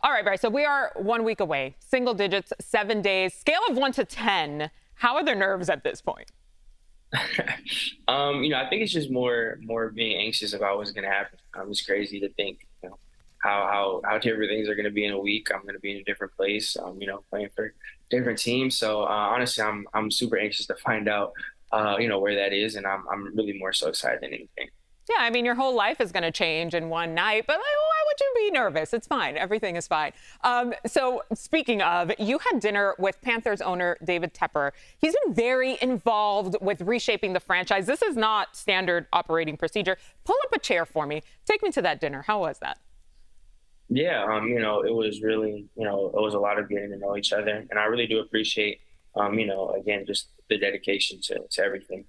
All right, Bryce. So we are 1 week away, single digits, 7 days, scale of 1 to 10. How are the nerves at this point? I think it's just more being anxious about what's going to happen. It's crazy to think, how different things are going to be in a week. I'm going to be in a different place, playing for different teams. So honestly, I'm super anxious to find out, where that is, and I'm really more so excited than anything. Yeah, I mean, your whole life is going to change in one night, but like, why would you be nervous? It's fine. Everything is fine. So speaking of, you had dinner with Panthers owner David Tepper. He's been very involved with reshaping the franchise. This is not standard operating procedure. Pull up a chair for me. Take me to that dinner. How was that? Yeah, it was really, it was a lot of getting to know each other, and I really do appreciate, again, just the dedication to everything.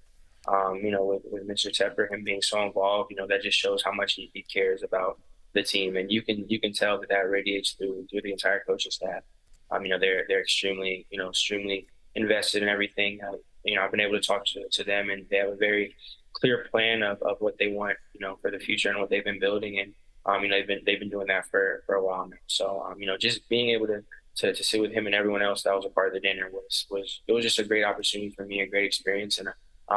With Mr. Tepper, him being so involved, that just shows how much he cares about the team, and you can tell that radiates through the entire coaching staff. They're extremely invested in everything. I've been able to talk to them, and they have a very clear plan of what they want, for the future and what they've been building, and they've been doing that for a while now. So just being able to sit with him and everyone else that was a part of the dinner was just a great opportunity for me, a great experience, and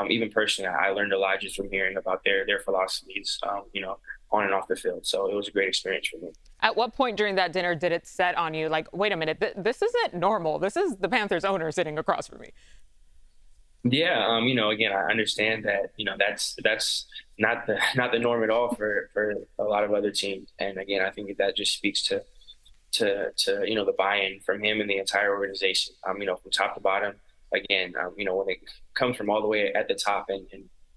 even personally, I learned a lot just from hearing about their philosophies, on and off the field. So it was a great experience for me. At what point during that dinner did it set on you, like, wait a minute, this isn't normal. This is the Panthers owner sitting across from me? Yeah, again, I understand that, that's not the norm at all for a lot of other teams. And again, I think that just speaks to the buy-in from him and the entire organization, from top to bottom. Again, when it comes from all the way at the top, and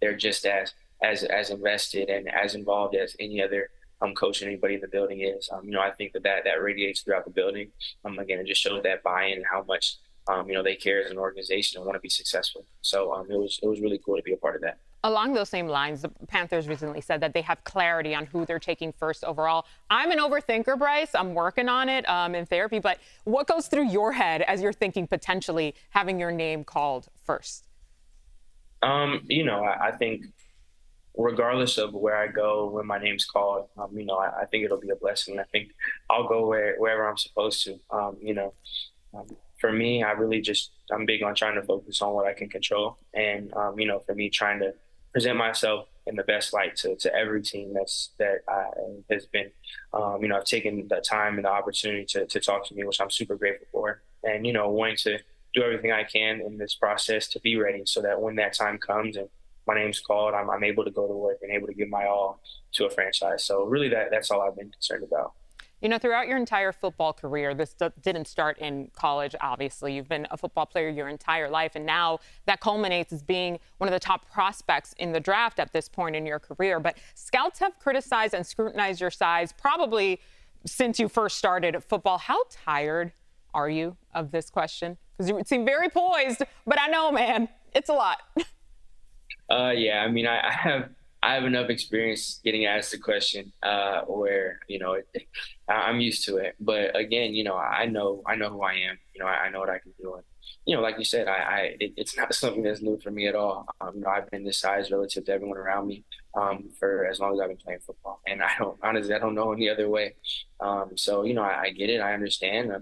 they're just as invested and as involved as any other coach and anybody in the building is. I think that radiates throughout the building. Again, it just shows that buy-in and how much they care as an organization and want to be successful. So it was really cool to be a part of that. Along those same lines, the Panthers recently said that they have clarity on who they're taking first overall. I'm an overthinker, Bryce. I'm working on it in therapy. But what goes through your head as you're thinking potentially having your name called first? I think regardless of where I go when my name's called, I think it'll be a blessing. I think I'll go wherever I'm supposed to. For me, I'm big on trying to focus on what I can control. And, for me, trying to present myself in the best light to every team that has been, I've taken the time and the opportunity to talk to me, which I'm super grateful for. And, wanting to do everything I can in this process to be ready so that when that time comes and my name's called, I'm able to go to work and able to give my all to a franchise. So really that's all I've been concerned about. Throughout your entire football career, this didn't start in college, obviously. You've been a football player your entire life, and now that culminates as being one of the top prospects in the draft at this point in your career. But scouts have criticized and scrutinized your size probably since you first started football. How tired are you of this question? Because you seem very poised, but I know, man, it's a lot. Yeah, I have enough experience getting asked the question where, I'm used to it. But again, I know who I am. I know what I can do. And, like you said, it's not something that's new for me at all. I've been this size relative to everyone around me for as long as I've been playing football. And I don't know any other way. So, I get it. I understand.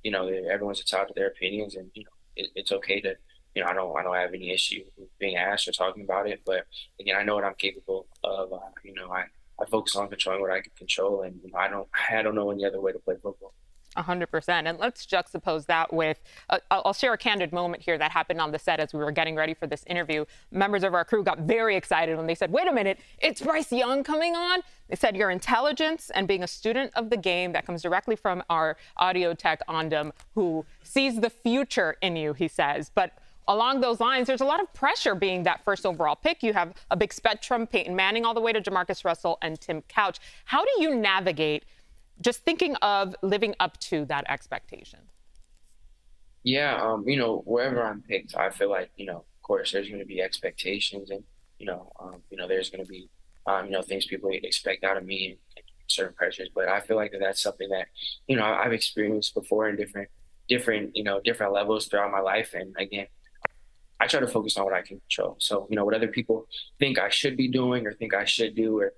Everyone's entitled to their opinions, and, it's okay to, I don't have any issue with being asked or talking about it. But again, I know what I'm capable of. I focus on controlling what I can control, and I don't know any other way to play football. 100%. And let's juxtapose that with, I'll share a candid moment here that happened on the set as we were getting ready for this interview. Members of our crew got very excited when they said, wait a minute, it's Bryce Young coming on. They said your intelligence and being a student of the game, that comes directly from our audio tech, Ondam, who sees the future in you, he says. But along those lines, there's a lot of pressure being that first overall pick. You have a big spectrum, Peyton Manning all the way to Jamarcus Russell and Tim Couch. How do you navigate just thinking of living up to that expectation? Yeah, wherever I'm picked, I feel like, of course, there's going to be expectations, and, there's going to be, things people expect out of me, and certain pressures. But I feel like that's something that, I've experienced before in different levels throughout my life. And again, I try to focus on what I can control. So, what other people think I should be doing or think I should do, or,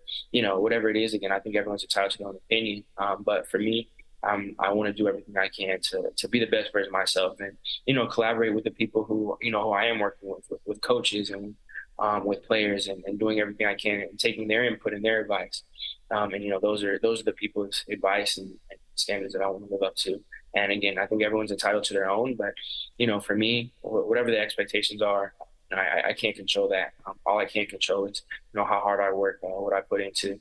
whatever it is, again, I think everyone's entitled to their own opinion. But for me, I want to do everything I can to be the best version of myself, and collaborate with the people who I am working with coaches and with players, and doing everything I can and taking their input and their advice. And those are the people's advice and standards that I want to live up to. And again, I think everyone's entitled to their own, but for me, whatever the expectations are, I can't control that. All I can control is how hard I work, what I put into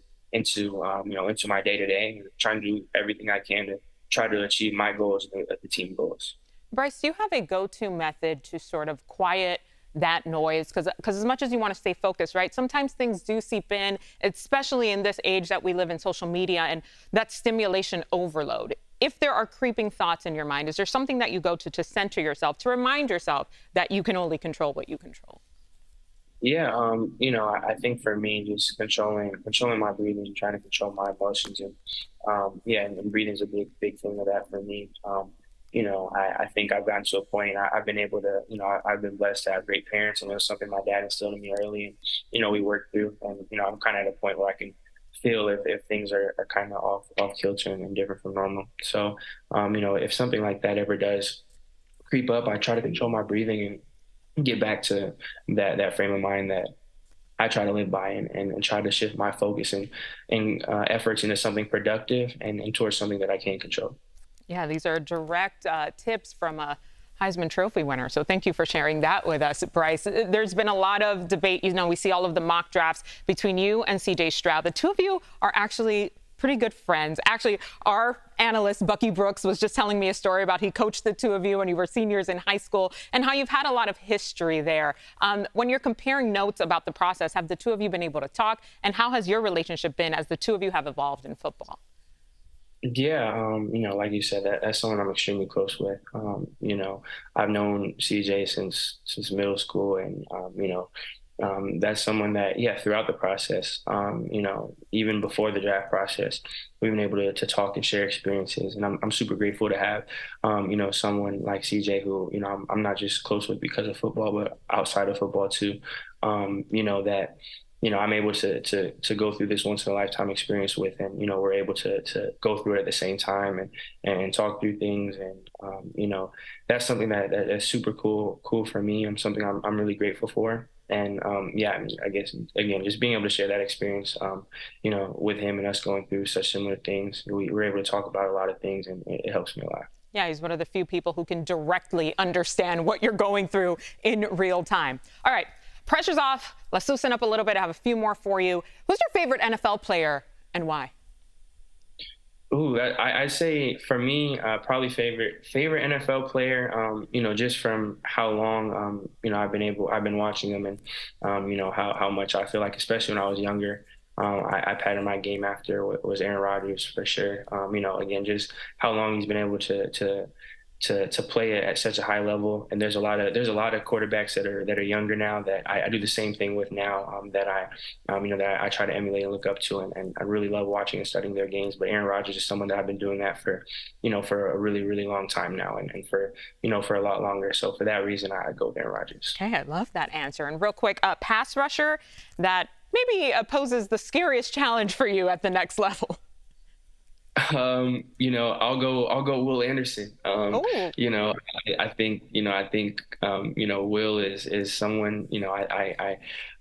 my day to day, trying to do everything I can to try to achieve my goals and the team goals. Bryce, do you have a go-to method to sort of quiet that noise? Because as much as you want to stay focused, right, sometimes things do seep in, especially in this age that we live in, social media, and that stimulation overload. If there are creeping thoughts in your mind, is there something that you go to center yourself, to remind yourself that you can only control what you control? Yeah, I think for me, just controlling my breathing, trying to control my emotions, and breathing is a big thing of that for me. I think I've gotten to a point. I've been able to, I've been blessed to have great parents, and it was something my dad instilled in me early, and we worked through. And I'm kind of at a point where I can feel if things are kind of off kilter and different from normal. So, if something like that ever does creep up, I try to control my breathing and get back to that frame of mind that I try to live by, and try to shift my focus and efforts into something productive and towards something that I can control. Yeah, these are direct tips from a Heisman Trophy winner. So thank you for sharing that with us, Bryce. There's been a lot of debate. We see all of the mock drafts between you and CJ Stroud. The two of you are actually pretty good friends. Actually, our analyst, Bucky Brooks, was just telling me a story about he coached the two of you when you were seniors in high school, and how you've had a lot of history there. When you're comparing notes about the process, have the two of you been able to talk? And how has your relationship been as the two of you have evolved in football? Yeah, like you said, that's someone I'm extremely close with. I've known CJ since middle school, and that's someone that, throughout the process, even before the draft process, we've been able to talk and share experiences, and I'm super grateful to have, someone like CJ who, I'm not just close with because of football, but outside of football too. That. I'm able to go through this once in a lifetime experience with, and, we're able to go through it at the same time and talk through things. And, that's something that's super cool for me. Something I'm really grateful for. And, I guess, again, just being able to share that experience, with him and us going through such similar things, we're able to talk about a lot of things, and it helps me a lot. Yeah, he's one of the few people who can directly understand what you're going through in real time. All right. Pressure's off. Let's loosen up a little bit. I have a few more for you. Who's your favorite NFL player and why? Ooh, I'd say for me, probably favorite NFL player. Just from how long, I've been watching them, and how much I feel like, especially when I was younger, I patterned my game after was Aaron Rodgers for sure. Again, just how long he's been able to play it at such a high level. And there's a lot of quarterbacks that are younger now that I do the same thing with now, that I try to emulate and look up to, and I really love watching and studying their games. But Aaron Rodgers is someone that I've been doing that for a really, really long time now, and for a lot longer. So for that reason, I go with Aaron Rodgers. Okay, I love that answer. And real quick, pass rusher that maybe poses the scariest challenge for you at the next level. I'll go Will Anderson. I think Will is someone,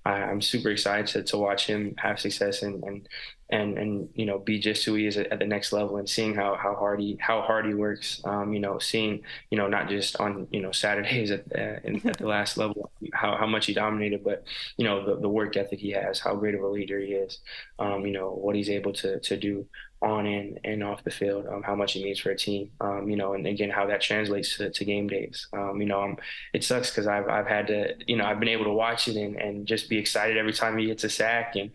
I'm super excited to watch him have success and be just who he is at the next level, and seeing how hard he works. Seeing not just on Saturdays at the last level how much he dominated, but the work ethic he has, how great of a leader he is. What he's able to do on and off the field, how much he means for a team, and again, how that translates to game days. It sucks because I've had to, I've been able to watch it and just be excited every time he gets a sack, and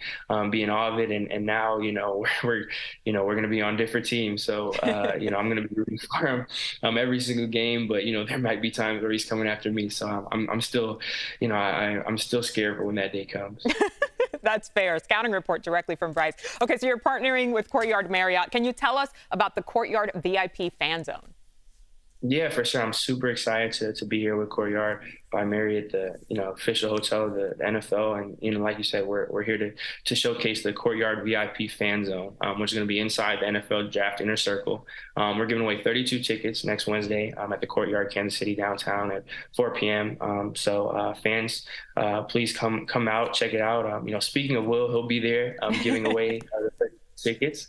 be in awe of it. And now, we're going to be on different teams. So, I'm going to be rooting for him every single game, but, there might be times where he's coming after me. So I'm still, I'm still scared for when that day comes. That's fair. Scouting report directly from Bryce. Okay, so you're partnering with Courtyard Marriott. Can you tell us about the Courtyard VIP fan zone? Yeah, for sure. I'm super excited to be here with Courtyard by Marriott, the official hotel of the NFL, and like you said, we're here to showcase the Courtyard VIP fan zone, which is going to be inside the NFL Draft Inner Circle. We're giving away 32 tickets next Wednesday at the Courtyard, Kansas City downtown at 4 p.m. So fans, please come out, check it out. Speaking of Will, he'll be there giving away the 32 tickets.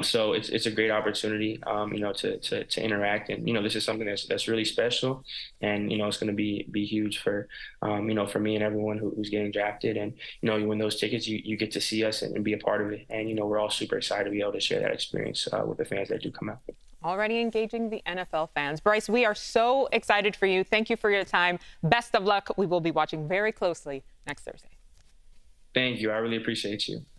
So it's a great opportunity, to interact, and this is something that's really special, and it's going to be huge for, for me and everyone who's getting drafted, and you win those tickets, you get to see us and be a part of it, and we're all super excited to be able to share that experience with the fans that do come out. Already engaging the NFL fans. Bryce, we are so excited for you. Thank you for your time. Best of luck. We will be watching very closely next Thursday. Thank you. I really appreciate you.